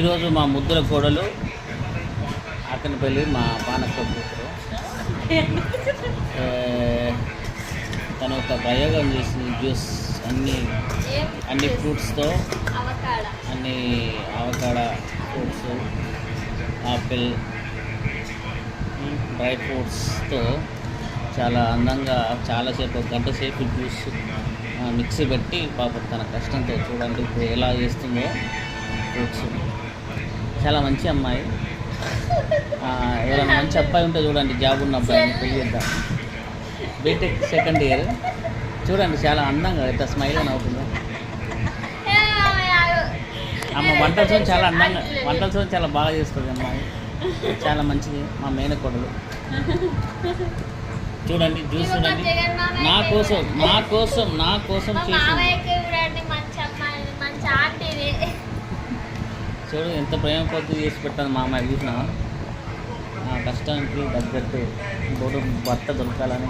ఈరోజు మా ముద్దుల కోడలు అక్కనపల్లి మా పానక్క కూతురు తను ఒక ప్రయోగం చేసింది. జ్యూస్ అన్ని ఫ్రూట్స్తో, అన్ని అవకాడ ఫ్రూట్స్, ఆపిల్, డ్రై ఫ్రూట్స్తో చాలా అందంగా చాలాసేపు, ఒక గంట సేపు జ్యూస్ మిక్సీ పెట్టి పాపం తన కష్టంతో చూడండి ఇప్పుడు ఎలా చేస్తుందో ఫ్రూట్స్. చాలా మంచి అమ్మాయి. ఎవరైనా మంచి అబ్బాయి ఉంటే చూడండి, జాబ్ ఉన్న అబ్బాయిని పెళ్లి చేద్దాం. B Tech second year. చూడండి చాలా అందంగా ఎంత స్మైల్ అని అవుతుందో. అమ్మ వంటలతో చాలా అందంగా, వంటలతో చాలా బాగా చేస్తుంది అమ్మాయి. చాలా మంచిది మా మేనకోడలు. చూడండి జ్యూస్ చూడండి, నా కోసం చేసింది. చూడు ఎంత ప్రేమ పొద్దు చేసి పెట్టాను మా అమ్మాయి. చూసినా నా కష్టానికి తగ్గట్టు భర్త దొరకాలని.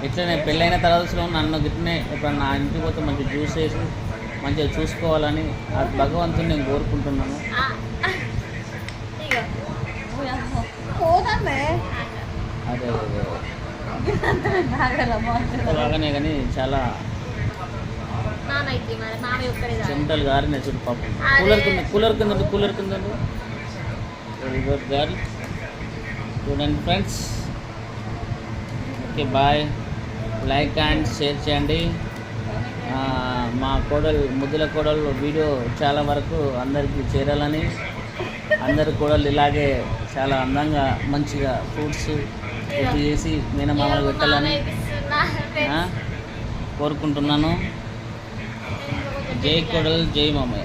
ఇట్లా నేను పెళ్ళైన తర్వాత నన్ను గిట్నే ఇప్పుడు నా ఇంటికి పోతే మంచి జ్యూస్ వేసి మంచిగా చూసుకోవాలని ఆ భగవంతుని నేను కోరుకుంటున్నాను. అదే అలాగనే కానీ చాలా చెమటలు గారినాయి చూడు పాపం. కూలర్ కింద వెరీ గుడ్ గర్ల్. చూడండి friends, okay boy. Like and share చేయండి. మా ముద్దుల కోడలు వీడియో చాలా వరకు అందరికీ చేరాలని, అందరు కోడలు ఇలాగే చాలా అందంగా మంచిగా ఫ్రూట్స్ చేసి మేనమామలు పెట్టాలని కోరుకుంటున్నాను. జై కోడలు, జై మామయ్య.